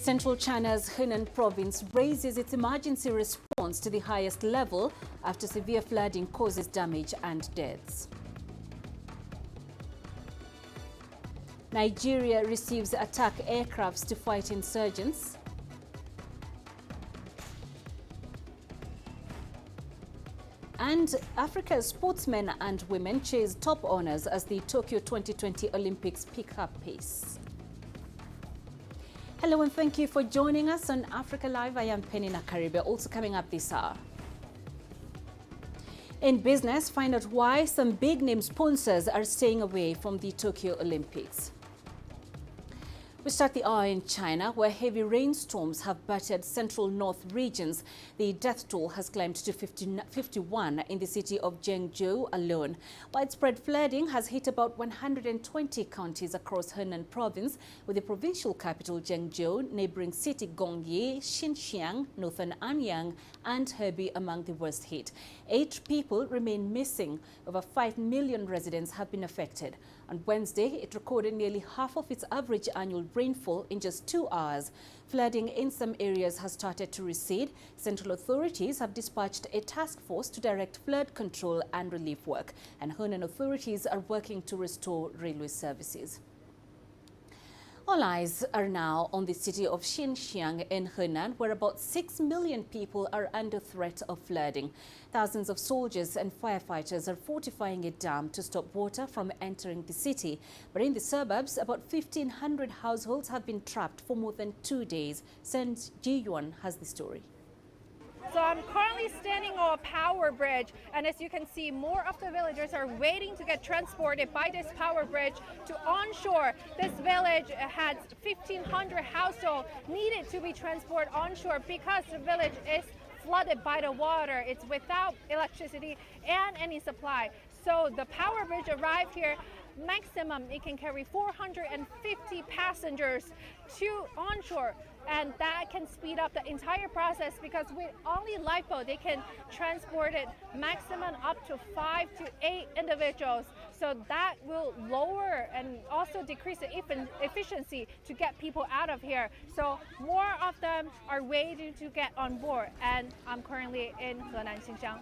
Central China's Henan province raises its emergency response to the highest level after severe flooding causes damage and deaths. Nigeria receives attack aircrafts to fight insurgents. And Africa's sportsmen and women chase top honors as the Tokyo 2020 Olympics pick up pace. Hello and thank you for joining us on Africa Live. I am Peninah Karibe. Also coming up this hour. In business, find out why some big-name sponsors are staying away from the Tokyo Olympics. We start the hour in China, where heavy rainstorms have battered central north regions. The death toll has climbed to 51 in the city of Zhengzhou alone. Widespread flooding has hit about 120 counties across Henan province, with the provincial capital Zhengzhou, neighboring city Gongyi, Xinxiang, northern Anyang, and Hebei among the worst hit. 8 people remain missing. Over 5 million residents have been affected. On Wednesday, it recorded nearly half of its average annual rainfall in just 2 hours. Flooding in some areas has started to recede. Central authorities have dispatched a task force to direct flood control and relief work, and Henan authorities are working to restore railway services. All eyes are now on the city of Xinxiang in Henan, where about 6 million people are under threat of flooding. Thousands of soldiers and firefighters are fortifying a dam to stop water from entering the city. But in the suburbs, about 1,500 households have been trapped for more than 2 days. Sen Ji-yuan has the story. So I'm currently standing on a power bridge, and as you can see, more of the villagers are waiting to get transported by this power bridge to onshore. This village has 1,500 households needed to be transported onshore because the village is flooded by the water. It's without electricity and any supply. So the power bridge arrived here. Maximum it can carry 450 passengers to onshore, and that can speed up the entire process because with only lifeboat they can transport it maximum up to 5 to 8 individuals. So that will lower and also decrease the efficiency to get people out of here. So more of them are waiting to get on board, and I'm currently in Henan, Xinjiang.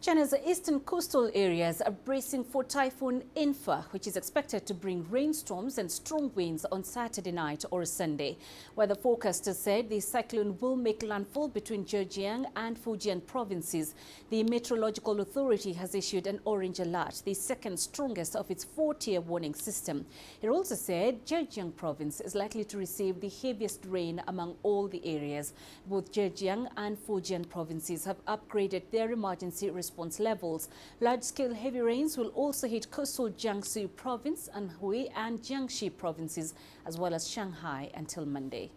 China's eastern coastal areas are bracing for Typhoon Infa, which is expected to bring rainstorms and strong winds on Saturday night or Sunday. Weather forecasters said the cyclone will make landfall between Zhejiang and Fujian provinces. The Meteorological Authority has issued an orange alert, the second strongest of its 4-tier warning system. It also said Zhejiang province is likely to receive the heaviest rain among all the areas. Both Zhejiang and Fujian provinces have upgraded their emergency response levels. Large-scale heavy rains will also hit coastal Jiangsu province, Anhui and Jiangxi provinces, as well as Shanghai until Monday.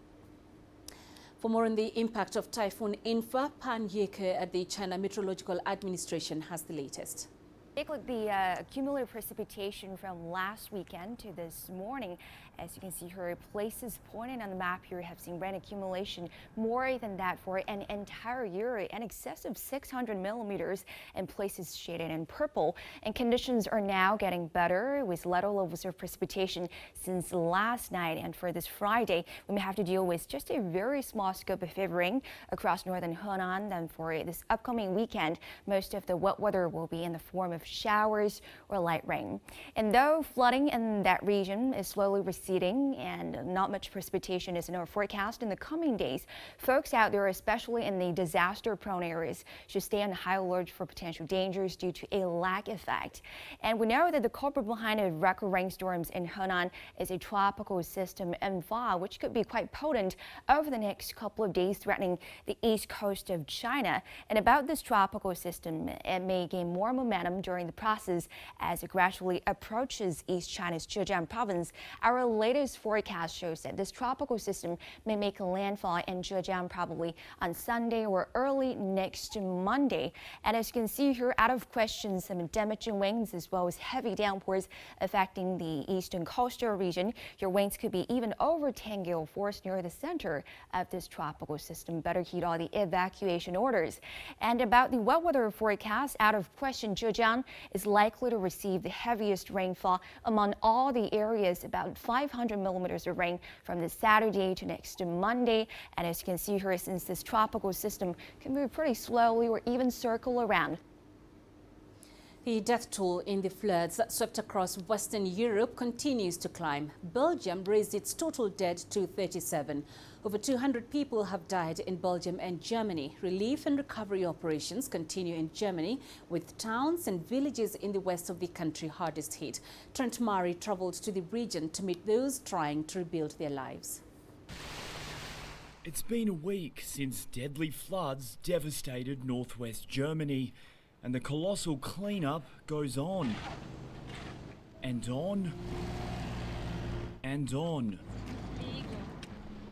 For more on the impact of Typhoon Infa, Pan Yeke at the China Meteorological Administration has the latest. Take a look at the cumulative precipitation from last weekend to this morning. As you can see here, places pointed on the map here have seen rain accumulation more than that for an entire year, in excess of 600 millimeters, and places shaded in purple. And conditions are now getting better with little levels of precipitation since last night. And for this Friday, we may have to deal with just a very small scope of heavy rain across northern Henan. Then for this upcoming weekend, most of the wet weather will be in the form of showers or light rain. And though flooding in that region is slowly receding and not much precipitation is in our forecast in the coming days, folks out there, especially in the disaster-prone areas, should stay on high alert for potential dangers due to a lag effect. And we know that the culprit behind the record rainstorms in Henan is a tropical system Enfa, which could be quite potent over the next couple of days, threatening the east coast of China. And about this tropical system, it may gain more momentum during the process as it gradually approaches East China's Zhejiang province. Our latest forecast shows that this tropical system may make a landfall in Zhejiang probably on Sunday or early next Monday. And as you can see here, out of question some damaging winds as well as heavy downpours affecting the eastern coastal region. Your winds could be even over 10 gale force near the center of this tropical system. Better heed all the evacuation orders. And about the wet weather forecast, out of question Zhejiang is likely to receive the heaviest rainfall among all the areas, about 500 millimeters of rain from this Saturday to next Monday. And as you can see here, since this tropical system can move pretty slowly or even circle around. The death toll in the floods that swept across Western Europe continues to climb. Belgium raised its total dead to 37. Over 200 people have died in Belgium and Germany. Relief and recovery operations continue in Germany, with towns and villages in the west of the country hardest hit. Trent Murray travelled to the region to meet those trying to rebuild their lives. It's been a week since deadly floods devastated northwest Germany. And the colossal cleanup goes on. And on. And on.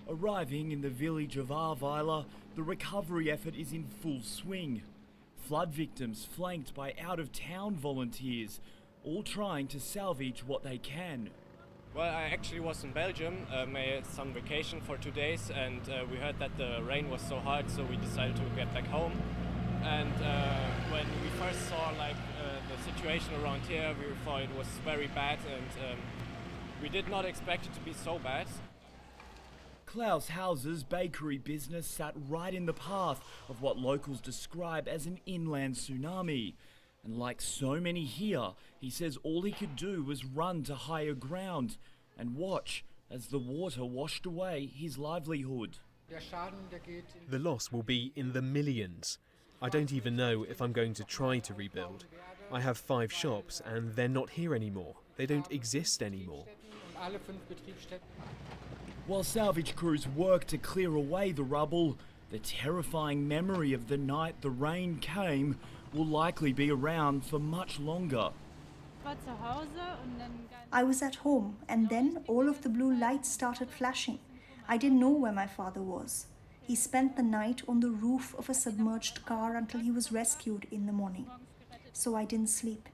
Arriving in the village of Ahrweiler, the recovery effort is in full swing. Flood victims flanked by out-of-town volunteers, all trying to salvage what they can. Well, I actually was in Belgium, made some vacation for 2 days, and we heard that the rain was so hard, so we decided to get back home. And when we first saw the situation around here, we thought it was very bad, and we did not expect it to be so bad. Klaus Hauser's bakery business sat right in the path of what locals describe as an inland tsunami. And like so many here, he says all he could do was run to higher ground and watch as the water washed away his livelihood. The loss will be in the millions. I don't even know if I'm going to try to rebuild. I have 5 shops and they're not here anymore. They don't exist anymore. While salvage crews work to clear away the rubble, the terrifying memory of the night the rain came will likely be around for much longer. I was at home and then all of the blue lights started flashing. I didn't know where my father was. He spent the night on the roof of a submerged car until he was rescued in the morning. So I didn't sleep.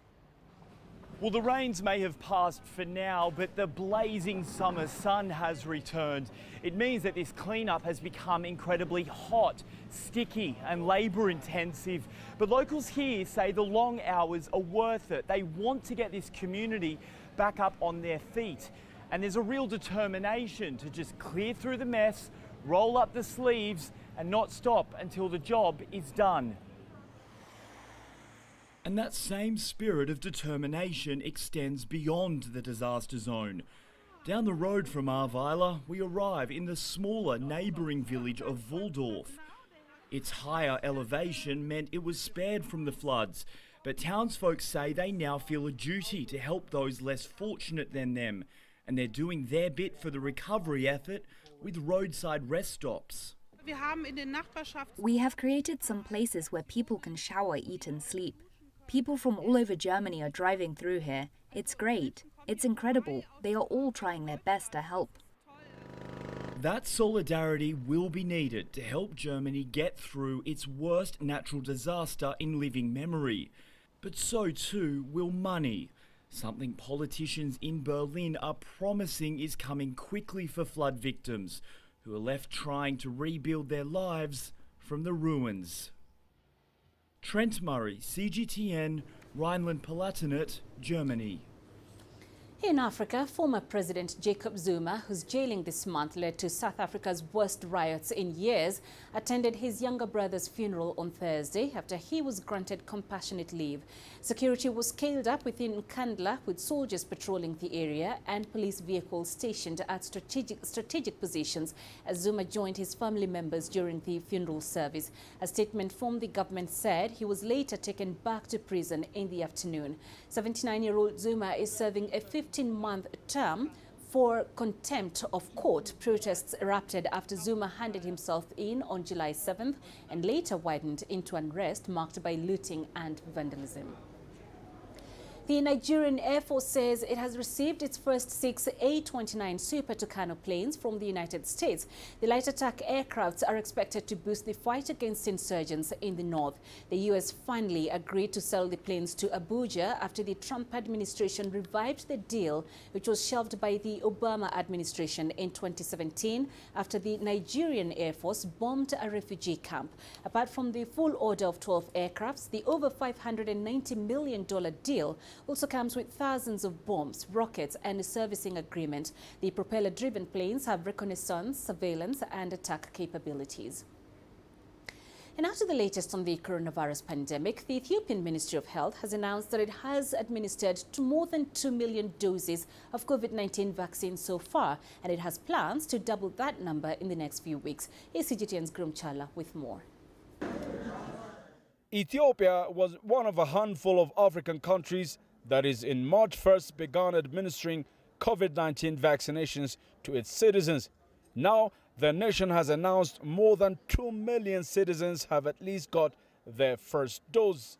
Well, the rains may have passed for now, but the blazing summer sun has returned. It means that this cleanup has become incredibly hot, sticky and labour intensive. But locals here say the long hours are worth it. They want to get this community back up on their feet. And there's a real determination to just clear through the mess, roll up the sleeves and not stop until the job is done. And that same spirit of determination extends beyond the disaster zone. Down the road from Ahrweiler, we arrive in the smaller neighbouring village of Wulldorf. Its higher elevation meant it was spared from the floods, but townsfolk say they now feel a duty to help those less fortunate than them, and they're doing their bit for the recovery effort with roadside rest stops. We have created some places where people can shower, eat and sleep. People from all over Germany are driving through here. It's great. It's incredible. They are all trying their best to help. That solidarity will be needed to help Germany get through its worst natural disaster in living memory. But so too will money. Something politicians in Berlin are promising is coming quickly for flood victims who are left trying to rebuild their lives from the ruins. Trent Murray, CGTN, Rhineland-Palatinate, Germany. In Africa, former President Jacob Zuma, whose jailing this month led to South Africa's worst riots in years, attended his younger brother's funeral on Thursday after he was granted compassionate leave. Security was scaled up within Nkandla, with soldiers patrolling the area and police vehicles stationed at strategic positions as Zuma joined his family members during the funeral service. A statement from the government said he was later taken back to prison in the afternoon. 79-year-old Zuma is serving a 15-month term for contempt of court. Protests erupted after Zuma handed himself in on July 7th and later widened into unrest marked by looting and vandalism. The Nigerian Air Force says it has received its first 6 A-29 Super Tucano planes from the United States. The light attack aircrafts are expected to boost the fight against insurgents in the north. The U.S. finally agreed to sell the planes to Abuja after the Trump administration revived the deal, which was shelved by the Obama administration in 2017 after the Nigerian Air Force bombed a refugee camp. Apart from the full order of 12 aircrafts, the over $590 million deal also comes with thousands of bombs, rockets and a servicing agreement. The propeller-driven planes have reconnaissance, surveillance and attack capabilities. And after the latest on the coronavirus pandemic, the Ethiopian Ministry of Health has announced that it has administered more than 2 million doses of COVID-19 vaccine so far, and it has plans to double that number in the next few weeks. Here's CGTN's Grum Chala with more. Ethiopia was one of a handful of African countries that is in March 1st began administering COVID-19 vaccinations to its citizens. Now, the nation has announced more than 2 million citizens have at least got their first dose.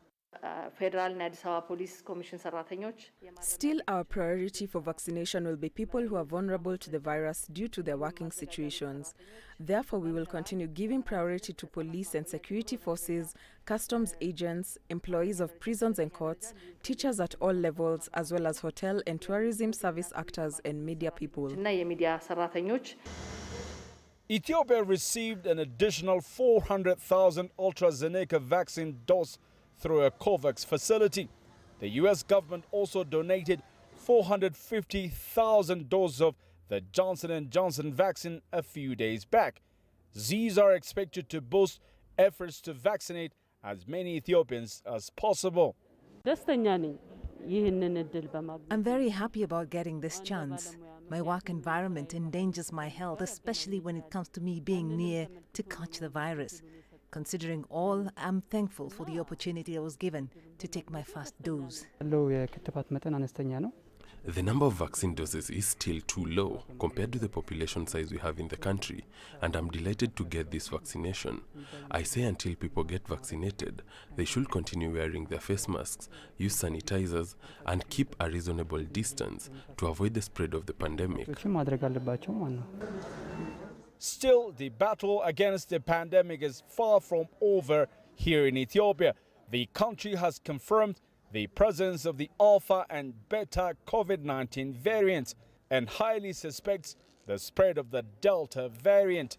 Still, our priority for vaccination will be people who are vulnerable to the virus due to their working situations. Therefore, we will continue giving priority to police and security forces, customs agents, employees of prisons and courts, teachers at all levels, as well as hotel and tourism service actors and media people. Ethiopia received an additional 400,000 AstraZeneca vaccine dose through a COVAX facility. The U.S. government also donated 450,000 doses of the Johnson & Johnson vaccine a few days back. These are expected to boost efforts to vaccinate as many Ethiopians as possible. I'm very happy about getting this chance. My work environment endangers my health, especially when it comes to me being near to catch the virus. Considering all, I'm thankful for the opportunity I was given to take my first dose. The number of vaccine doses is still too low compared to the population size we have in the country, and I'm delighted to get this vaccination. I say until people get vaccinated, they should continue wearing their face masks, use sanitizers, and keep a reasonable distance to avoid the spread of the pandemic. Still, the battle against the pandemic is far from over here in Ethiopia. The country has confirmed the presence of the Alpha and Beta COVID-19 variants and highly suspects the spread of the Delta variant.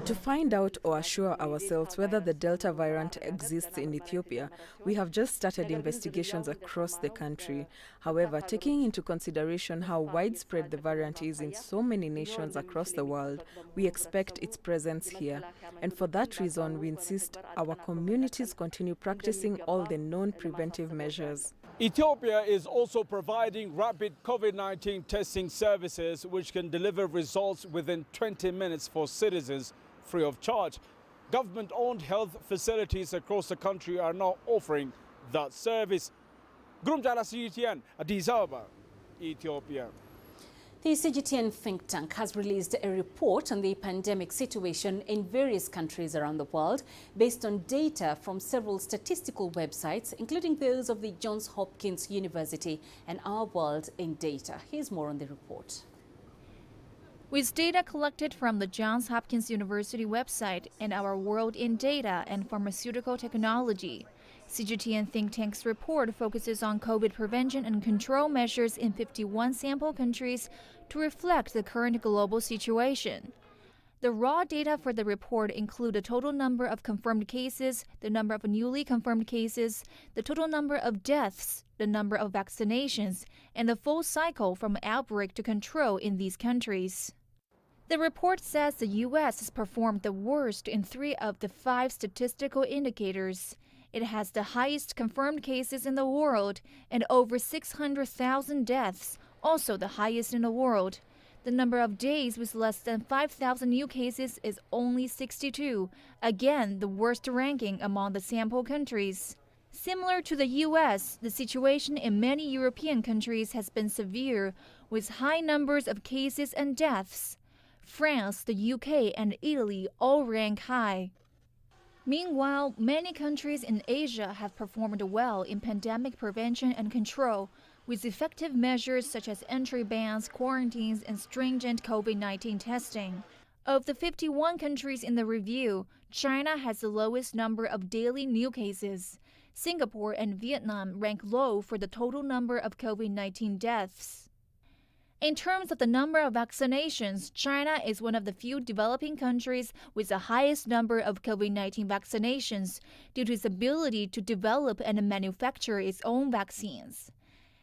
To find out or assure ourselves whether the Delta variant exists in Ethiopia, we have just started investigations across the country. However, taking into consideration how widespread the variant is in so many nations across the world, we expect its presence here. And for that reason, we insist our communities continue practicing all the known preventive measures. Ethiopia is also providing rapid COVID-19 testing services which can deliver results within 20 minutes for citizens free of charge. Government-owned health facilities across the country are now offering that service. Grumjala CGTN, Addis Ababa, Ethiopia. The CGTN think tank has released a report on the pandemic situation in various countries around the world based on data from several statistical websites, including those of the Johns Hopkins University and Our World in Data. Here's more on the report. With data collected from the Johns Hopkins University website and Our World in Data and Pharmaceutical Technology, CGTN think tank's report focuses on COVID prevention and control measures in 51 sample countries to reflect the current global situation. The raw data for the report include the total number of confirmed cases, the number of newly confirmed cases, the total number of deaths, the number of vaccinations, and the full cycle from outbreak to control in these countries. The report says the U.S. has performed the worst in 3 of the 5 statistical indicators. It has the highest confirmed cases in the world and over 600,000 deaths, also the highest in the world. The number of days with less than 5,000 new cases is only 62, again the worst ranking among the sample countries. Similar to the U.S., the situation in many European countries has been severe, with high numbers of cases and deaths. France, the UK, and Italy all rank high. Meanwhile, many countries in Asia have performed well in pandemic prevention and control, with effective measures such as entry bans, quarantines, and stringent COVID-19 testing. Of the 51 countries in the review, China has the lowest number of daily new cases. Singapore and Vietnam rank low for the total number of COVID-19 deaths. In terms of the number of vaccinations, China is one of the few developing countries with the highest number of COVID-19 vaccinations due to its ability to develop and manufacture its own vaccines.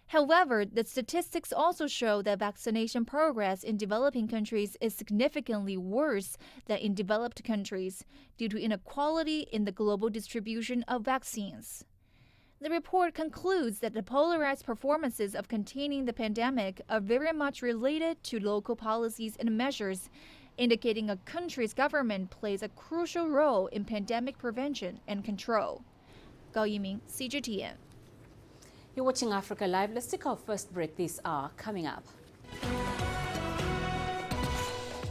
However, the statistics also show that vaccination progress in developing countries is significantly worse than in developed countries due to inequality in the global distribution of vaccines. The report concludes that the polarized performances of containing the pandemic are very much related to local policies and measures, indicating a country's government plays a crucial role in pandemic prevention and control. Gao Yiming, CGTN. You're watching Africa Live. Let's take our first break this hour. Coming up,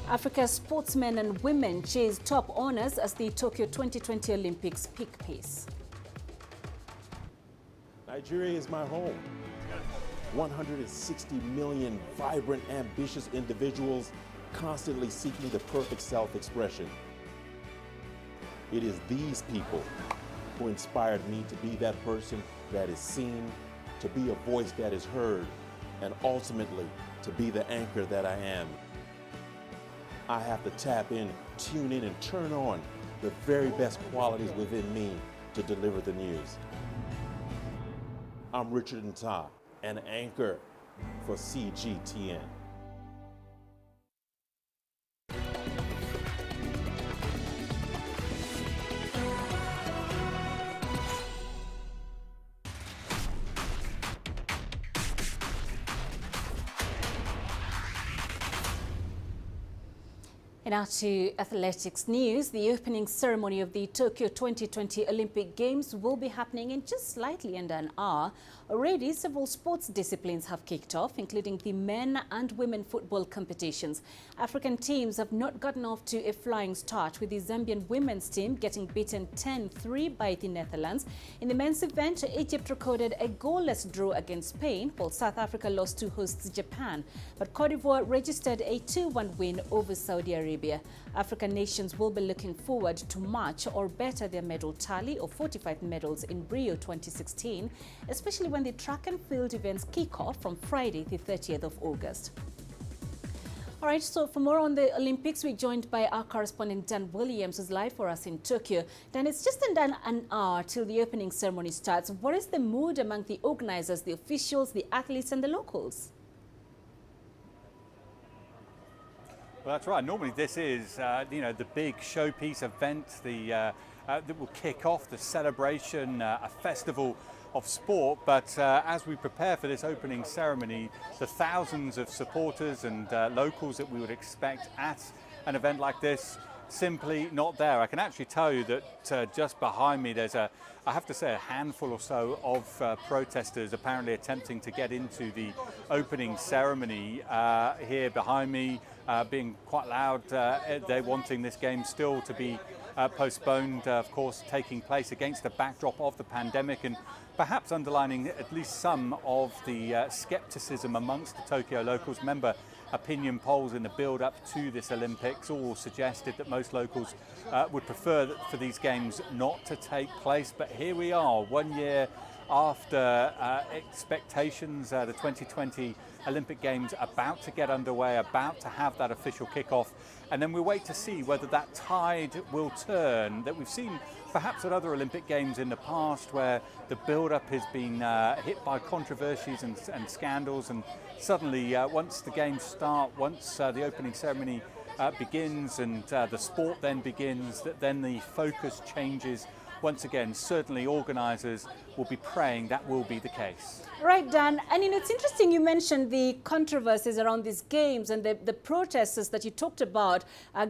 Africa's sportsmen and women chase top honors as the Tokyo 2020 Olympics pick pace. Nigeria is my home. 160 million vibrant, ambitious individuals constantly seeking the perfect self-expression. It is these people who inspired me to be that person that is seen, to be a voice that is heard, and ultimately to be the anchor that I am. I have to tap in, tune in, and turn on the very best qualities within me to deliver the news. I'm Richard Nta, an anchor for CGTN. And now to athletics news. The opening ceremony of the Tokyo 2020 Olympic Games will be happening in just slightly under an hour. Already, several sports disciplines have kicked off, including the men and women football competitions. African teams have not gotten off to a flying start, with the Zambian women's team getting beaten 10-3 by the Netherlands. In the men's event, Egypt recorded a goalless draw against Spain, while South Africa lost to hosts Japan. But Cote d'Ivoire registered a 2-1 win over Saudi Arabia. African nations will be looking forward to match or better their medal tally of 45 medals in Rio 2016, especially when the track and field events kick off from Friday, the 30th of August. All right, so for more on the Olympics, we're joined by our correspondent Dan Williams, who's live for us in Tokyo. Dan, it's just under an hour till the opening ceremony starts. What is the mood among the organizers, the officials, the athletes, and the locals? Well, that's right. Normally this is, the big showpiece event that will kick off the celebration, a festival of sport. But as we prepare for this opening ceremony, the thousands of supporters and locals that we would expect at an event like this simply not there. I can actually tell you that just behind me there's I have to say, a handful or so of protesters apparently attempting to get into the opening ceremony here behind me, being quite loud. They're wanting this game still to be postponed, of course, taking place against the backdrop of the pandemic, and perhaps underlining at least some of the skepticism amongst the Tokyo locals. Remember, opinion polls in the build-up to this Olympics all suggested that most locals would prefer for these games not to take place. But here we are, 1 year after expectations, the 2020 Olympic Games about to get underway, about to have that official kickoff, and then we wait to see whether that tide will turn that we've seen perhaps at other Olympic Games in the past, where the build-up has been hit by controversies and scandals, and suddenly once the games start, once the opening ceremony begins and the sport then begins, then the focus changes. Once again, certainly organisers will be praying that will be the case. Right, Dan. And it's interesting you mentioned the controversies around these games and the protesters that you talked about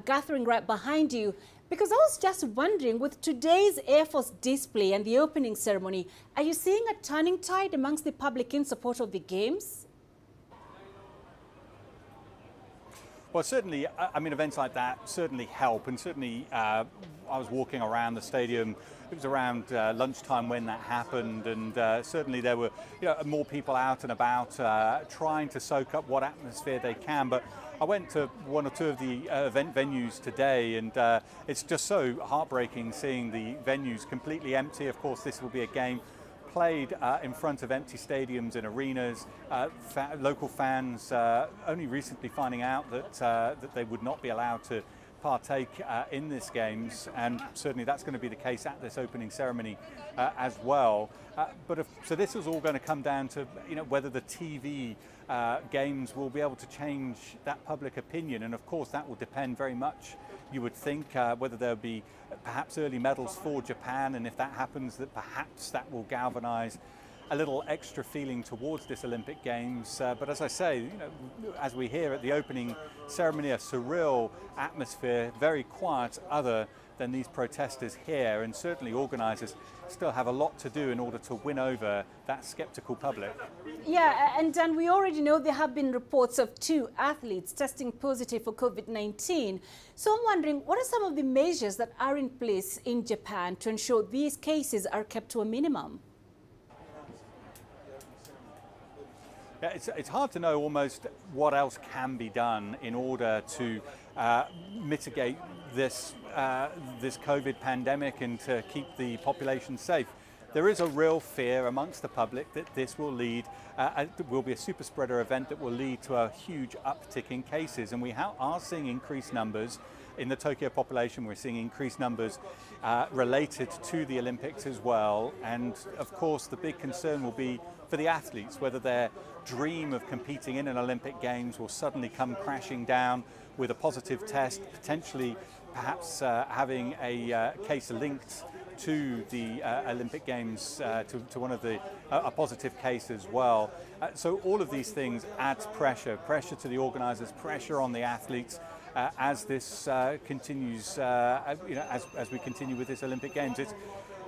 gathering right behind you. Because I was just wondering, with today's Air Force display and the opening ceremony, are you seeing a turning tide amongst the public in support of the games? Well, certainly, I mean, events like that certainly help, and certainly I was walking around the stadium. It was around lunchtime when that happened, and certainly there were more people out and about trying to soak up what atmosphere they can. But I went to one or two of the event venues today, and it's just so heartbreaking seeing the venues completely empty. Of course, this will be a game played in front of empty stadiums and arenas. Local fans only recently finding out that they would not be allowed to partake in this games, and certainly that's going to be the case at this opening ceremony as well. So this is all going to come down to whether the TV games will be able to change that public opinion, and of course that will depend very much, you would think, whether there'll be perhaps early medals for Japan, and if that happens, that perhaps that will galvanize a little extra feeling towards this Olympic Games. But as I say, as we hear at the opening ceremony, a surreal atmosphere, very quiet, other than these protesters here, and certainly organisers still have a lot to do in order to win over that sceptical public. Yeah, and Dan, we already know there have been reports of 2 athletes testing positive for COVID-19. So I'm wondering, what are some of the measures that are in place in Japan to ensure these cases are kept to a minimum? Yeah, it's hard to know almost what else can be done in order to mitigate this COVID pandemic and to keep the population safe. There is a real fear amongst the public that this will will be a super spreader event that will lead to a huge uptick in cases, and we are seeing increased numbers in the Tokyo population. We're seeing increased numbers related to the Olympics as well, and of course the big concern will be for the athletes, whether their dream of competing in an Olympic Games will suddenly come crashing down with a positive test, potentially perhaps having a case linked to the Olympic Games, to one of a positive case as well. So all of these things add pressure to the organisers, pressure on the athletes as this continues, as we continue with this Olympic Games.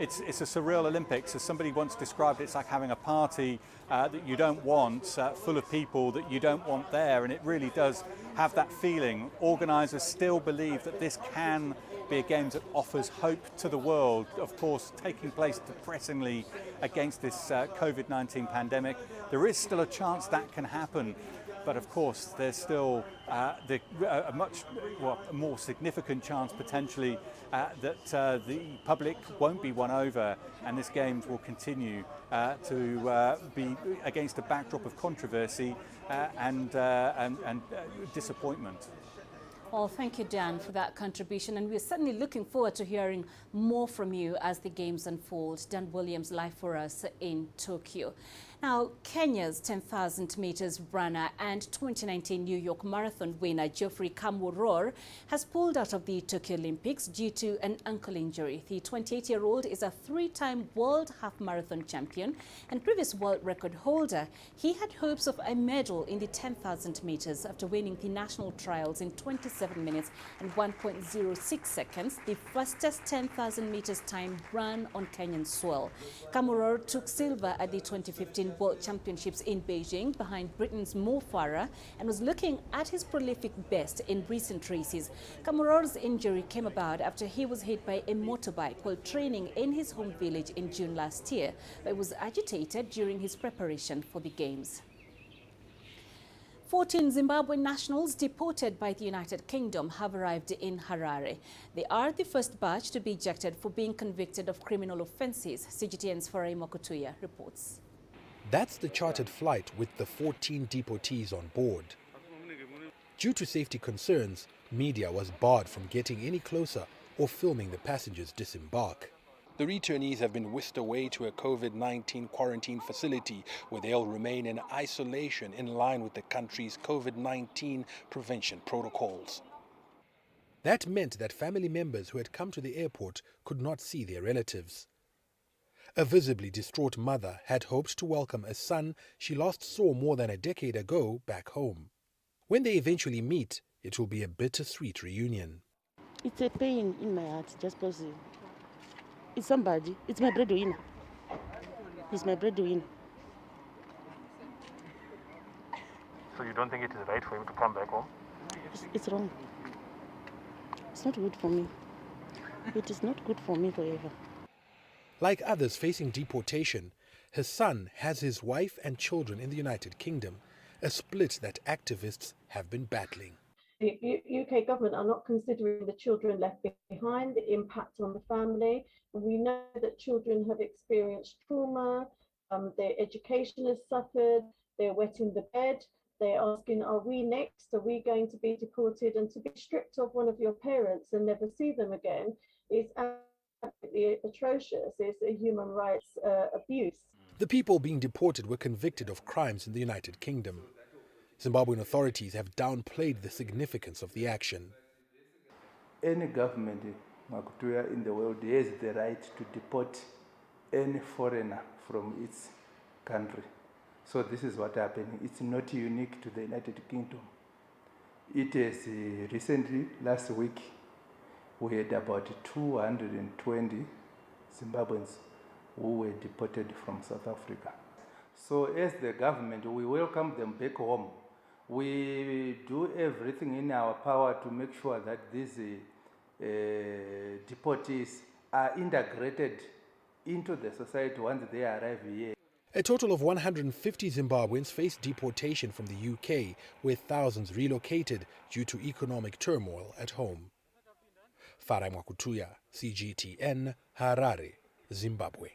It's a surreal Olympics. As somebody once described it, it's like having a party that you don't want, full of people that you don't want there, and it really does have that feeling. Organisers still believe that this can be a Games that offers hope to the world, of course taking place depressingly against this COVID-19 pandemic. There is still a chance that can happen, but of course there's still a much more significant chance potentially that the public won't be won over, and this Games will continue to be against a backdrop of controversy and disappointment. Well, thank you, Dan, for that contribution, and we're certainly looking forward to hearing more from you as the Games unfold. Dan Williams live for us in Tokyo. Now, Kenya's 10,000 meters runner and 2019 New York Marathon winner Geoffrey Kamworor has pulled out of the Tokyo Olympics due to an ankle injury. The 28-year-old is a 3-time world half marathon champion and previous world record holder. He had hopes of a medal in the 10,000 meters after winning the national trials in 27 minutes and 1.06 seconds, the fastest 10,000 meters time run on Kenyan soil. Kamworor took silver at the 2015 World Championships in Beijing behind Britain's Mo Farah and was looking at his prolific best in recent races. Kamworor's injury came about after he was hit by a motorbike while training in his home village in June last year, but was agitated during his preparation for the Games. 14 Zimbabwean nationals deported by the United Kingdom have arrived in Harare. They are the first batch to be ejected for being convicted of criminal offences. CGTN's Farai Mokutuya reports. That's the chartered flight with the 14 deportees on board. Due to safety concerns, media was barred from getting any closer or filming the passengers disembark. The returnees have been whisked away to a COVID-19 quarantine facility where they'll remain in isolation in line with the country's COVID-19 prevention protocols. That meant that family members who had come to the airport could not see their relatives. A visibly distraught mother had hoped to welcome a son she last saw more than a decade ago back home. When they eventually meet, it will be a bittersweet reunion. It's a pain in my heart just because it's somebody. It's my breadwinner. He's my breadwinner. So you don't think it is right for him to come back home? It's wrong. It's not good for me. It is not good for me forever. Like others facing deportation, his son has his wife and children in the United Kingdom, a split that activists have been battling. The UK government are not considering the children left behind, the impact on the family. We know that children have experienced trauma, their education has suffered, they're wetting the bed, they're asking, are we next? Are we going to be deported? And to be stripped of one of your parents and never see them again is absolutely atrocious. It's a human rights abuse. The people being deported were convicted of crimes in the United Kingdom. Zimbabwean authorities have downplayed the significance of the action. Any government in the world has the right to deport any foreigner from its country. So this is what happened. It's not unique to the United Kingdom. It is recently, last week, we had about 220 Zimbabweans who were deported from South Africa. So as the government, we welcome them back home. We do everything in our power to make sure that these deportees are integrated into the society once they arrive here. A total of 150 Zimbabweans face deportation from the UK, with thousands relocated due to economic turmoil at home. Farai Mwakutuya, CGTN, Harare, Zimbabwe.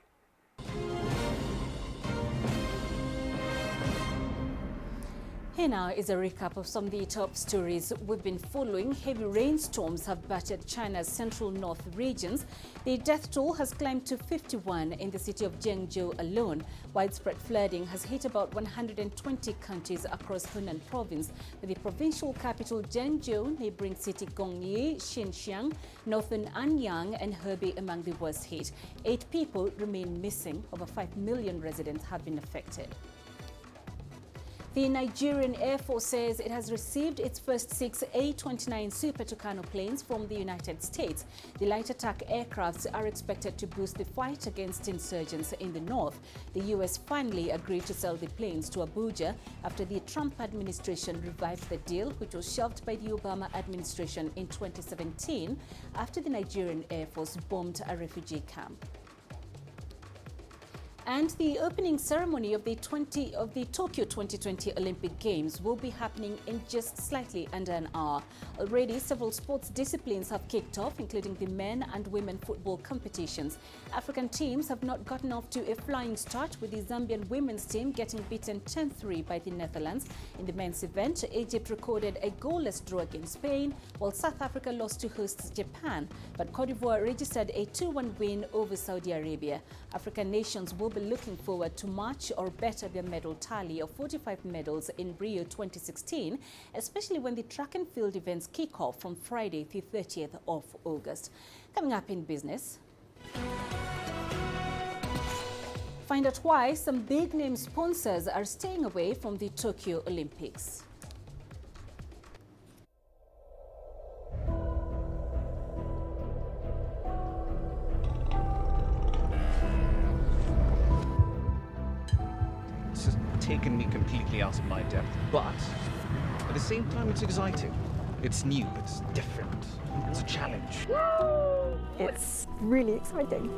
Here now is a recap of some of the top stories we've been following. Heavy rainstorms have battered China's central north regions. The death toll has climbed to 51 in the city of Zhengzhou alone. Widespread flooding has hit about 120 counties across Hunan province, with the provincial capital Zhengzhou, neighboring city Gongyi, Xinjiang, northern Anyang and Hebei among the worst hit. 8 people remain missing. Over 5 million residents have been affected. The Nigerian Air Force says it has received its first 6 A-29 Super Tucano planes from the United States. The light attack aircrafts are expected to boost the fight against insurgents in the north. The U.S. finally agreed to sell the planes to Abuja after the Trump administration revived the deal, which was shelved by the Obama administration in 2017 after the Nigerian Air Force bombed a refugee camp. And the opening ceremony of the Tokyo 2020 Olympic Games will be happening in just slightly under an hour. Already, several sports disciplines have kicked off, including the men and women football competitions. African teams have not gotten off to a flying start, with the Zambian women's team getting beaten 10-3 by the Netherlands. In the men's event, Egypt recorded a goalless draw against Spain, while South Africa lost to hosts Japan. But Cote d'Ivoire registered a 2-1 win over Saudi Arabia. African nations will be looking forward to match or better their medal tally of 45 medals in Rio 2016, especially when the track and field events kick off from Friday the 30th of August. Coming up in business, find out why some big name sponsors are staying away from the Tokyo Olympics. Taken me completely out of my depth, but at the same time it's exciting. It's new, it's different, it's a challenge. It's really exciting.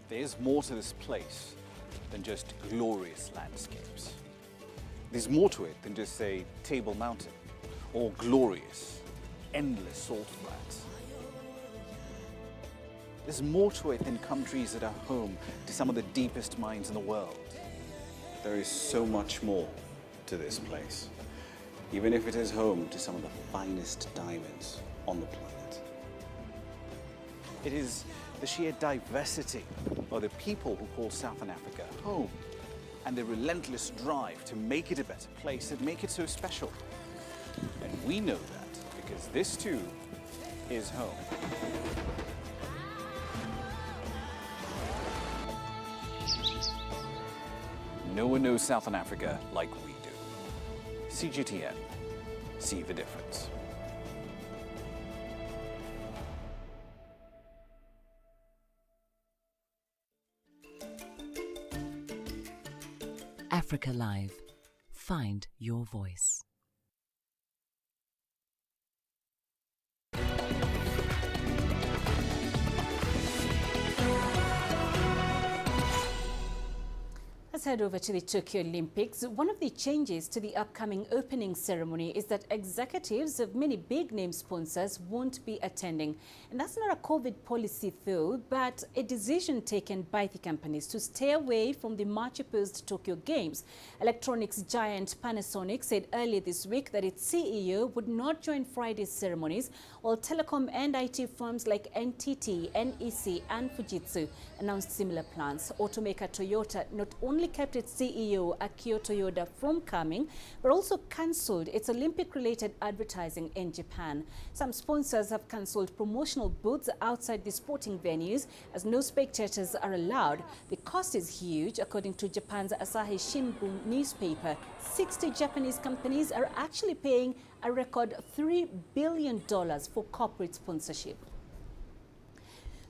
There's more to this place than just glorious landscapes. There's more to it than just, say, Table Mountain or glorious, endless salt flats. There's more to it than countries that are home to some of the deepest mines in the world. There is so much more to this place, even if it is home to some of the finest diamonds on the planet. It is the sheer diversity of the people who call Southern Africa home and the relentless drive to make it a better place that make it so special. And we know that because this too is home. No one knows Southern Africa like we do. CGTN, see the difference. Africa Live. Find your voice. Let's head over to the Tokyo Olympics. One of the changes to the upcoming opening ceremony is that executives of many big-name sponsors won't be attending. And that's not a COVID policy, though, but a decision taken by the companies to stay away from the much-opposed Tokyo Games. Electronics giant Panasonic said earlier this week that its CEO would not join Friday's ceremonies, while telecom and IT firms like NTT, NEC and Fujitsu announced similar plans. Automaker Toyota not only kept its CEO Akio Toyoda from coming, but also cancelled its Olympic-related advertising in Japan. Some sponsors have cancelled promotional booths outside the sporting venues as no spectators are allowed. The cost is huge, according to Japan's Asahi Shimbun newspaper. 60 Japanese companies are actually paying a record $3 billion for corporate sponsorship.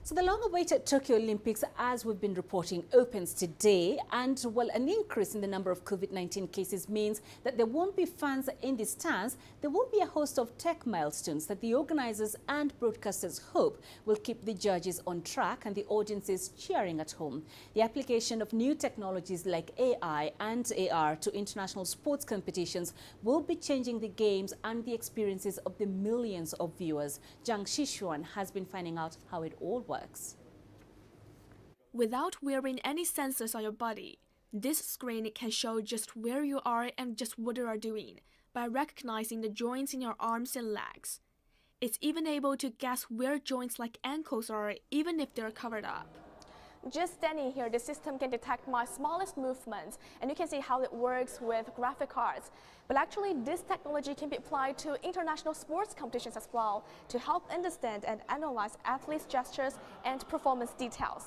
So the long-awaited Tokyo Olympics, as we've been reporting, opens today. And while an increase in the number of COVID-19 cases means that there won't be fans in the stands, there will be a host of tech milestones that the organizers and broadcasters hope will keep the judges on track and the audiences cheering at home. The application of new technologies like AI and AR to international sports competitions will be changing the games and the experiences of the millions of viewers. Zhang Xishuan has been finding out how it all works. Without wearing any sensors on your body, this screen can show just where you are and just what you are doing by recognizing the joints in your arms and legs. It's even able to guess where joints like ankles are, even if they're covered up. Just standing here, the system can detect my smallest movements, and you can see how it works with graphic cards. But actually, this technology can be applied to international sports competitions as well to help understand and analyze athletes' gestures and performance details.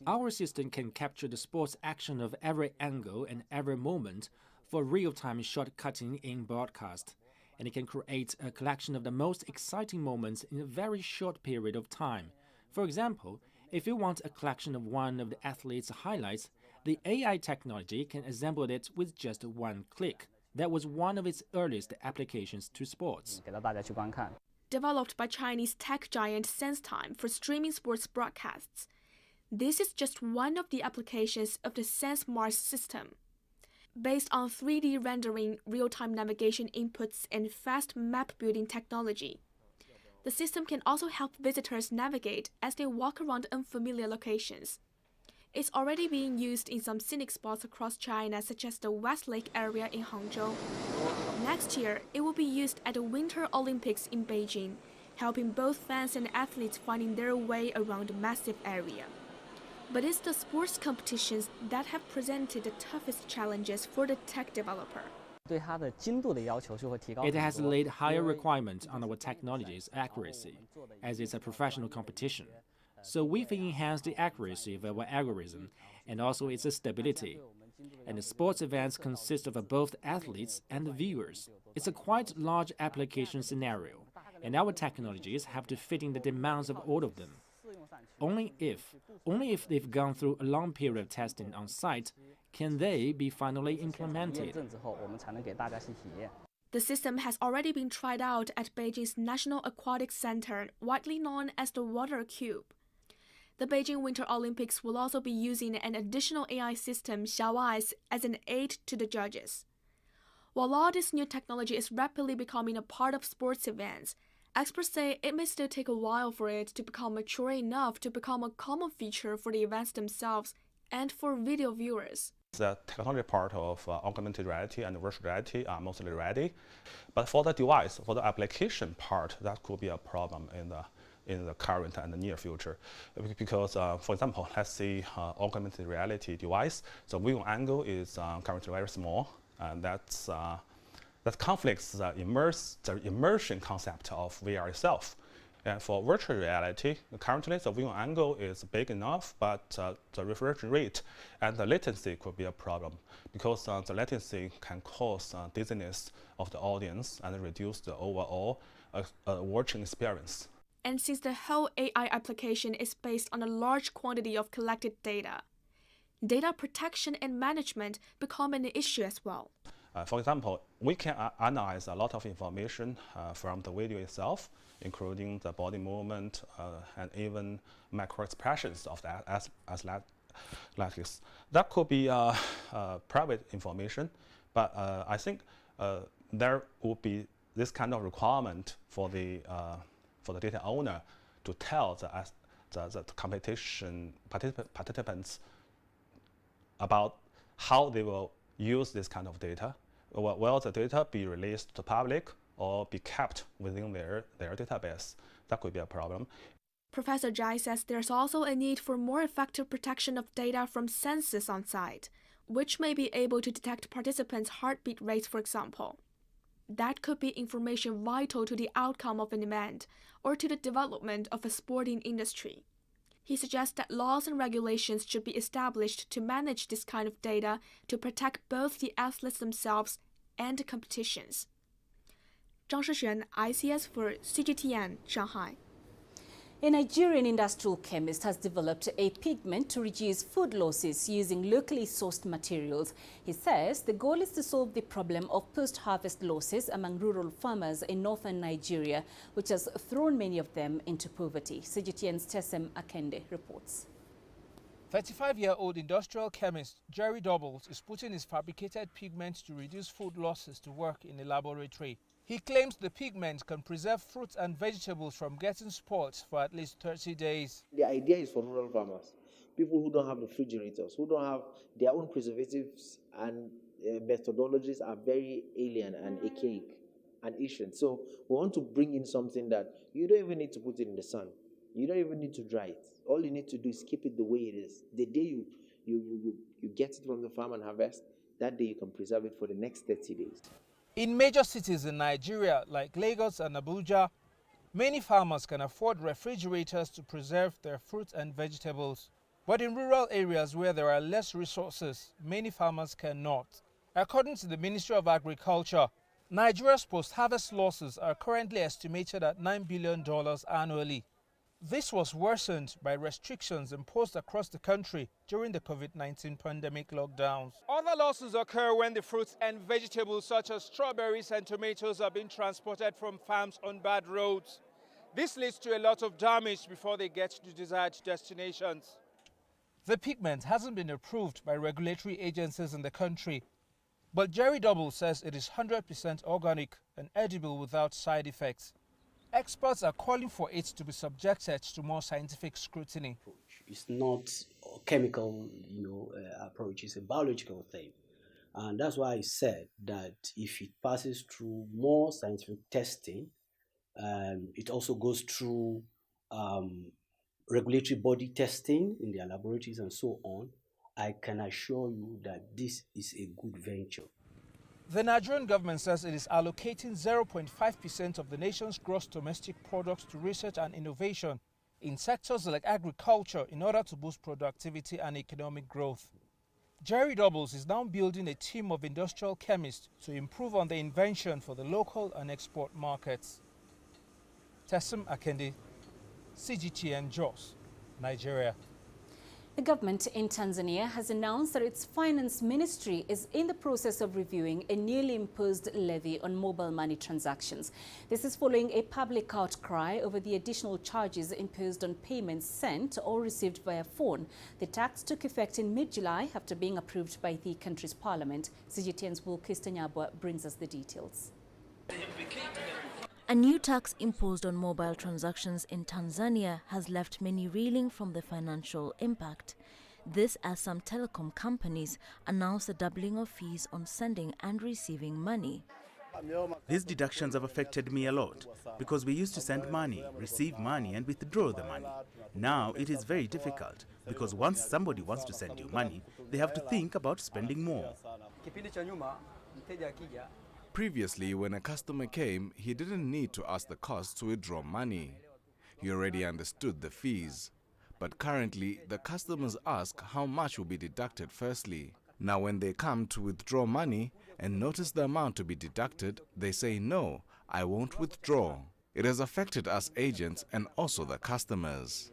Our system can capture the sports action of every angle and every moment for real-time short-cutting in broadcast. And it can create a collection of the most exciting moments in a very short period of time. For example, if you want a collection of one of the athlete's highlights, the AI technology can assemble it with just one click. That was one of its earliest applications to sports. Developed by Chinese tech giant SenseTime for streaming sports broadcasts, this is just one of the applications of the SenseMars system. Based on 3D rendering, real-time navigation inputs, and fast map-building technology, the system can also help visitors navigate as they walk around unfamiliar locations. It's already being used in some scenic spots across China, such as the Westlake area in Hangzhou. Next year, it will be used at the Winter Olympics in Beijing, helping both fans and athletes finding their way around a massive area. But it's the sports competitions that have presented the toughest challenges for the tech developer. It has laid higher requirements on our technology's accuracy, as it's a professional competition. So we've enhanced the accuracy of our algorithm and also its stability. And the sports events consist of both athletes and viewers. It's a quite large application scenario, and our technologies have to fit in the demands of all of them. Only if they've gone through a long period of testing on site can they be finally implemented. The system has already been tried out at Beijing's National Aquatic Center, widely known as the Water Cube. The Beijing Winter Olympics will also be using an additional AI system, Xiaoeyes, as an aid to the judges. While all this new technology is rapidly becoming a part of sports events, experts say it may still take a while for it to become mature enough to become a common feature for the events themselves and for video viewers. The technology part of augmented reality and virtual reality are mostly ready, but for the device, for the application part, that could be a problem in the current and the near future. Because, for example, let's see augmented reality device. The view angle is currently very small, and that conflicts the immersion concept of VR itself. And for virtual reality, currently the view angle is big enough, but the refresh rate and the latency could be a problem, because the latency can cause dizziness of the audience and reduce the overall watching experience. And since the whole AI application is based on a large quantity of collected data protection and management become an issue as well. For example, we can analyze a lot of information from the video itself, including the body movement and even micro expressions of that as like this. That could be private information, but I think there would be this kind of requirement for the data owner to tell the competition participants about how they will use this kind of data. Will the data be released to the public or be kept within their database? That could be a problem. Professor Zhai says there's also a need for more effective protection of data from sensors on site, which may be able to detect participants' heartbeat rates, for example. That could be information vital to the outcome of an event or to the development of a sporting industry. He suggests that laws and regulations should be established to manage this kind of data to protect both the athletes themselves and the competitions. Zhang Shixuan, ICS for CGTN, Shanghai. A Nigerian industrial chemist has developed a pigment to reduce food losses using locally sourced materials. He says the goal is to solve the problem of post-harvest losses among rural farmers in northern Nigeria, which has thrown many of them into poverty. CGTN's Tesem Akende reports. 35-year-old industrial chemist Jerry Doubles is putting his fabricated pigment to reduce food losses to work in a laboratory. He claims the pigment can preserve fruits and vegetables from getting spoiled for at least 30 days. The idea is for rural farmers, people who don't have refrigerators, who don't have their own preservatives, and methodologies are very alien and archaic and ancient. So we want to bring in something that you don't even need to put it in the sun. You don't even need to dry it. All you need to do is keep it the way it is. The day you get it from the farm and harvest, that day you can preserve it for the next 30 days. In major cities in Nigeria, like Lagos and Abuja, many farmers can afford refrigerators to preserve their fruits and vegetables. But in rural areas where there are less resources, many farmers cannot. According to the Ministry of Agriculture, Nigeria's post-harvest losses are currently estimated at $9 billion annually. This was worsened by restrictions imposed across the country during the COVID-19 pandemic lockdowns. Other losses occur when the fruits and vegetables such as strawberries and tomatoes are being transported from farms on bad roads. This leads to a lot of damage before they get to desired destinations. The pigment hasn't been approved by regulatory agencies in the country, but Jerry Double says it is 100% organic and edible without side effects. Experts are calling for it to be subjected to more scientific scrutiny. It's not a chemical, approach. It's a biological thing. And that's why I said that if it passes through more scientific testing, it also goes through regulatory body testing in their laboratories and so on, I can assure you that this is a good venture. The Nigerian government says it is allocating 0.5% of the nation's gross domestic products to research and innovation in sectors like agriculture in order to boost productivity and economic growth. Jerry Doubles is now building a team of industrial chemists to improve on the invention for the local and export markets. Tesem Akende, CGTN Jos, Nigeria. The government in Tanzania has announced that its finance ministry is in the process of reviewing a newly imposed levy on mobile money transactions. This is following a public outcry over the additional charges imposed on payments sent or received via phone. The tax took effect in mid-July after being approved by the country's parliament. CGTN's Wilkis Tanyabwa brings us the details. A new tax imposed on mobile transactions in Tanzania has left many reeling from the financial impact. This as some telecom companies announced a doubling of fees on sending and receiving money. These deductions have affected me a lot because we used to send money, receive money and withdraw the money. Now it is very difficult because once somebody wants to send you money, they have to think about spending more. Previously, when a customer came, he didn't need to ask the cost to withdraw money. He already understood the fees. But currently, the customers ask how much will be deducted firstly. Now when they come to withdraw money and notice the amount to be deducted, they say, no, I won't withdraw. It has affected us agents and also the customers.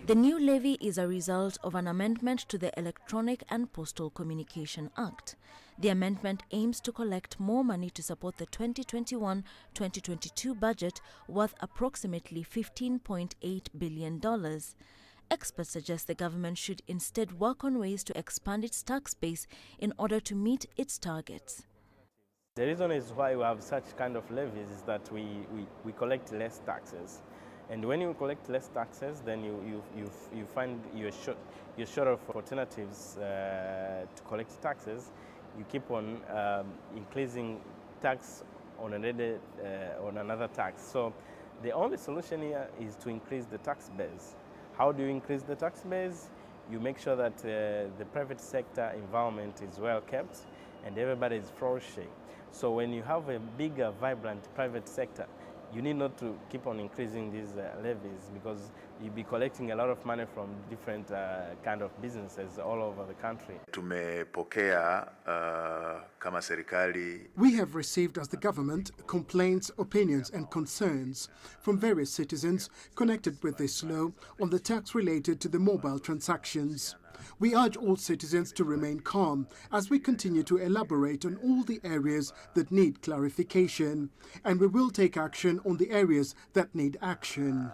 The new levy is a result of an amendment to the Electronic and Postal Communication Act. The amendment aims to collect more money to support the 2021-2022 budget worth approximately $15.8 billion. Experts suggest the government should instead work on ways to expand its tax base in order to meet its targets. The reason is why we have such kind of levies is that we collect less taxes. And when you collect less taxes, then you find you're short of alternatives to collect taxes. You keep on increasing tax on another tax. So the only solution here is to increase the tax base. How do you increase the tax base? You make sure that the private sector environment is well kept and everybody is flourishing. So when you have a bigger, vibrant private sector, you need not to keep on increasing these levies because you'll be collecting a lot of money from different kind of businesses all over the country. We have received as the government complaints, opinions and concerns from various citizens connected with this law on the tax related to the mobile transactions. We urge all citizens to remain calm as we continue to elaborate on all the areas that need clarification, and we will take action on the areas that need action.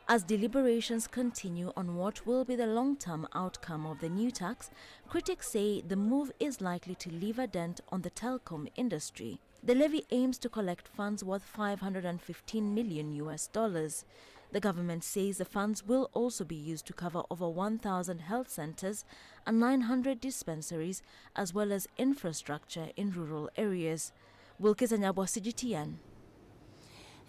As deliberations continue on what will be the long-term outcome of the new tax, critics say the move is likely to leave a dent on the telecom industry. The levy aims to collect funds worth $515 million. The government says the funds will also be used to cover over 1,000 health centers and 900 dispensaries, as well as infrastructure in rural areas. Wilkes Anyabwa, CGTN.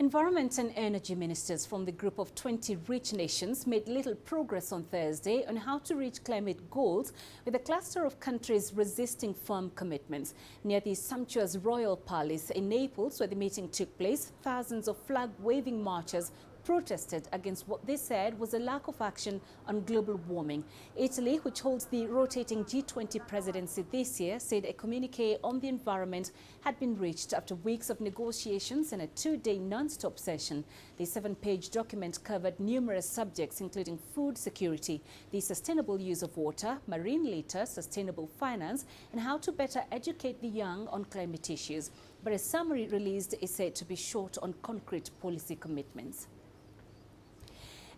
Environment and energy ministers from the group of 20 rich nations made little progress on Thursday on how to reach climate goals, with a cluster of countries resisting firm commitments. Near the sumptuous Royal Palace in Naples, where the meeting took place, thousands of flag-waving marchers protested against what they said was a lack of action on global warming. Italy, which holds the rotating G20 presidency this year, said a communique on the environment had been reached after weeks of negotiations and a two-day non-stop session. The 7-page document covered numerous subjects, including food security, the sustainable use of water, marine litter, sustainable finance, and how to better educate the young on climate issues. But a summary released is said to be short on concrete policy commitments.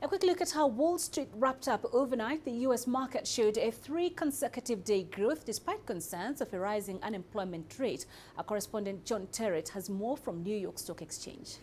A quick look at how Wall Street wrapped up overnight. The U.S. market showed a 3 consecutive day growth despite concerns of a rising unemployment rate. Our correspondent John Terrett has more from New York Stock Exchange.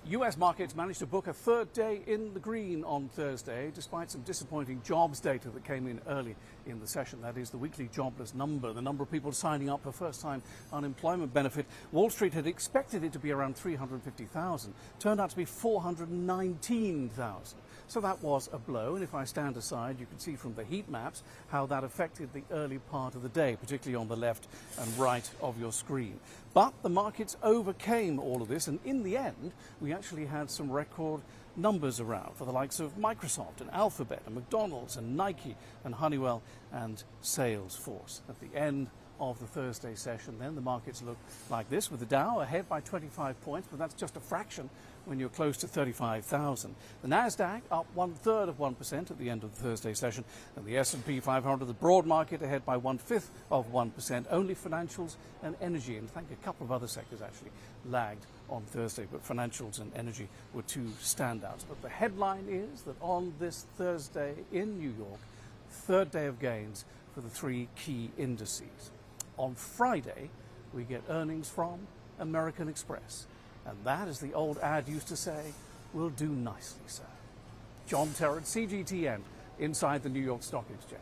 US markets managed to book a third day in the green on Thursday, despite some disappointing jobs data that came in early in the session. That is the weekly jobless number, the number of people signing up for first-time unemployment benefit. Wall Street had expected it to be around 350,000, turned out to be 419,000. So that was a blow, and if I stand aside, you can see from the heat maps how that affected the early part of the day, particularly on the left and right of your screen. But the markets overcame all of this, and in the end, we actually had some record numbers around for the likes of Microsoft and Alphabet and McDonald's and Nike and Honeywell and Salesforce. At the end of the Thursday session, then the markets look like this, with the Dow ahead by 25 points, but that's just a fraction when you're close to 35,000. The Nasdaq up 1/3 of 1% at the end of the Thursday session, and the S&P 500, the broad market, ahead by 1/5 of 1%. Only financials and energy, and I think a couple of other sectors actually lagged on Thursday, but financials and energy were two standouts. But the headline is that on this Thursday in New York, third day of gains for the 3 key indices. On Friday, we get earnings from American Express, And that, as the old ad used to say, will do nicely, sir. John Terrett, CGTN, inside the New York Stock Exchange.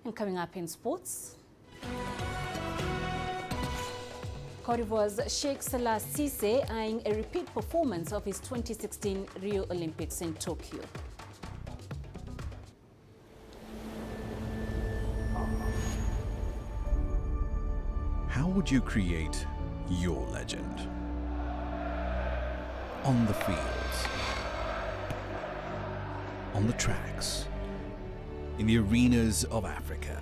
And coming up in sports, Cote d'Ivoire's Sheikh Salah Cisse eyeing a repeat performance of his 2016 Rio Olympics in Tokyo. How would you create your legend? On the fields, on the tracks, in the arenas of Africa.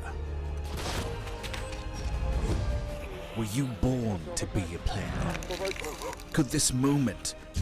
Were you born to be a player? Could this moment